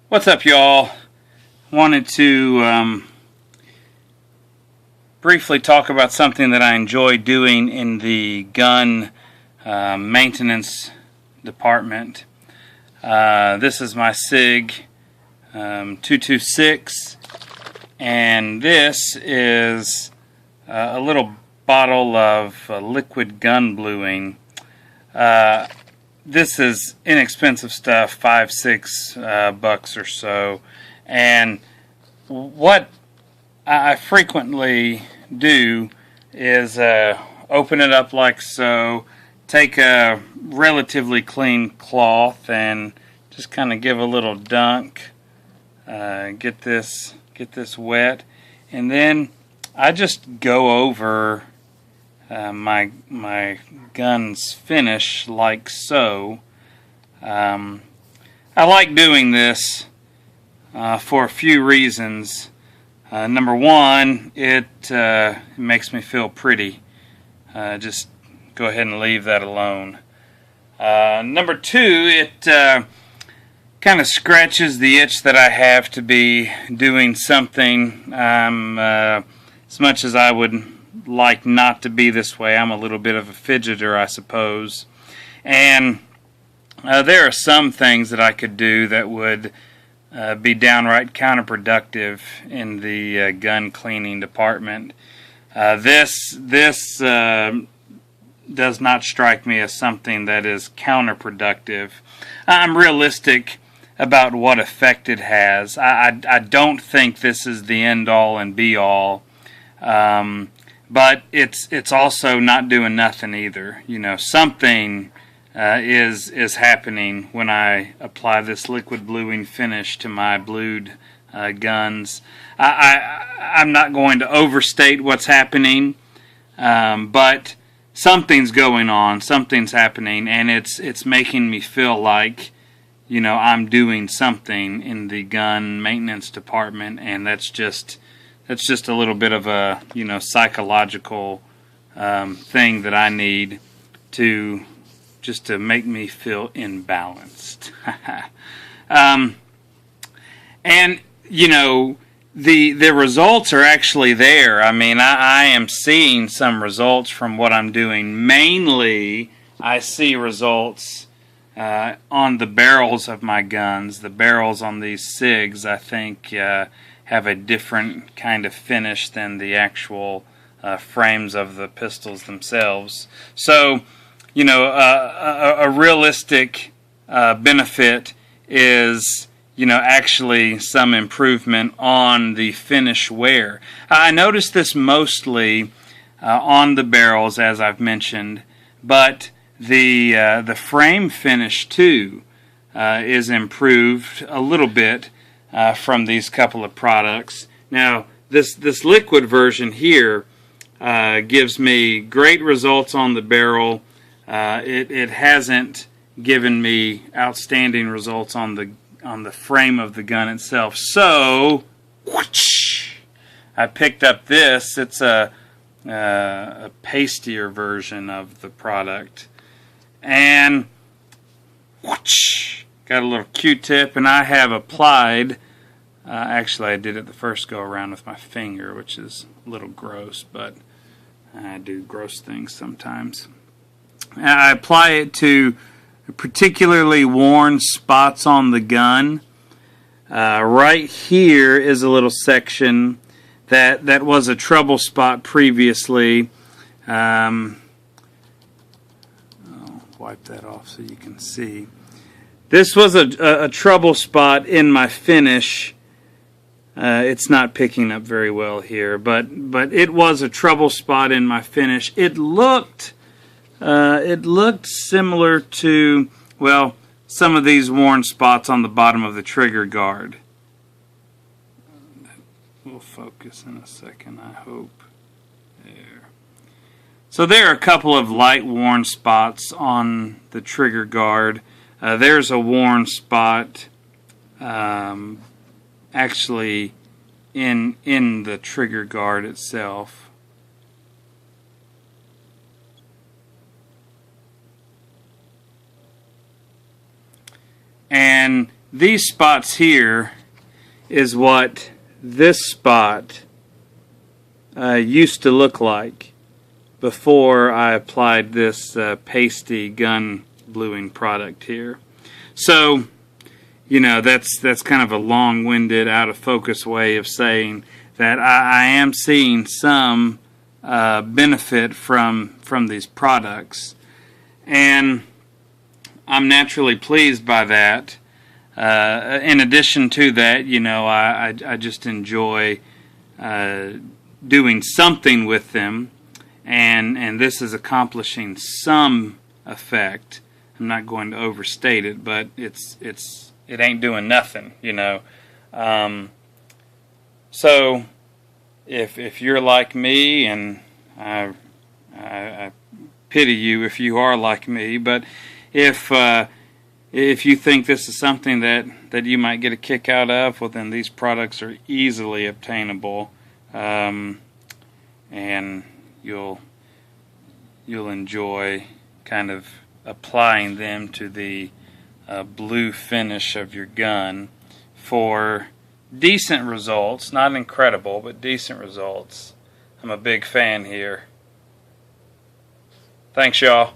What's up, y'all? Wanted to briefly talk about something that I enjoy doing in the gun maintenance department. This is my SIG 226, and this is a little bottle of liquid gun bluing. This is inexpensive stuff, $5-6 or so, and what I frequently do is open it up like so, take a relatively clean cloth and just kind of give a little dunk, get this wet, and then I just go over my gun's finish like so. I like doing this for a few reasons. Number one, it makes me feel pretty. Just go ahead and leave that alone. Number two, it kind of scratches the itch that I have to be doing something. As much as I would like not to be this way, I'm a little bit of a fidgeter, I suppose. And there are some things that I could do that would be downright counterproductive in the gun cleaning department. This does not strike me as something that is counterproductive. I'm realistic about what effect it has. I don't think this is the end-all and be-all. But it's also not doing nothing either. You know, something is happening when I apply this liquid bluing finish to my blued guns. I'm not going to overstate what's happening, but something's going on, something's happening, and it's making me feel like, you know, I'm doing something in the gun maintenance department, and that's just a little bit of a, you know, psychological thing that I need to make me feel imbalanced. And you know, the results are actually there. I mean, I am seeing some results from what I'm doing. Mainly, I see results on the barrels of my guns. The barrels on these SIGs, I think, have a different kind of finish than the actual frames of the pistols themselves. So, you know, a realistic benefit is, you know, actually some improvement on the finish wear. I noticed this mostly on the barrels, as I've mentioned, but the frame finish too is improved a little bit from these couple of products. Now, this liquid version here gives me great results on the barrel. It hasn't given me outstanding results on the frame of the gun itself. So, whoosh, I picked up this. It's a pastier version of the product, and whoosh, got a little Q-tip, and I have applied. Actually, I did it the first go around with my finger, which is a little gross, but I do gross things sometimes. I apply it to particularly worn spots on the gun. Right here is a little section that was a trouble spot previously. I'll wipe that off so you can see. This was a trouble spot in my finish. It's not picking up very well here, but it was a trouble spot in my finish. It looked similar to, well, some of these worn spots on the bottom of the trigger guard. We'll focus in a second, I hope. There. So there are a couple of light worn spots on the trigger guard. There's a worn spot actually in the trigger guard itself. And these spots here is what this spot used to look like before I applied this pasty gun bluing product here. So, you know, that's kind of a long-winded, out-of-focus way of saying that I am seeing some benefit from these products, and I'm naturally pleased by that. In addition to that, you know, I just enjoy doing something with them, and this is accomplishing some effect. I'm not going to overstate it, but it ain't doing nothing, you know. So if you're like me, and I pity you if you are like me, but if you think this is something that you might get a kick out of, well, then these products are easily obtainable, and you'll enjoy kind of applying them to the blue finish of your gun for decent results. Not incredible, but decent results. I'm a big fan here. Thanks, y'all.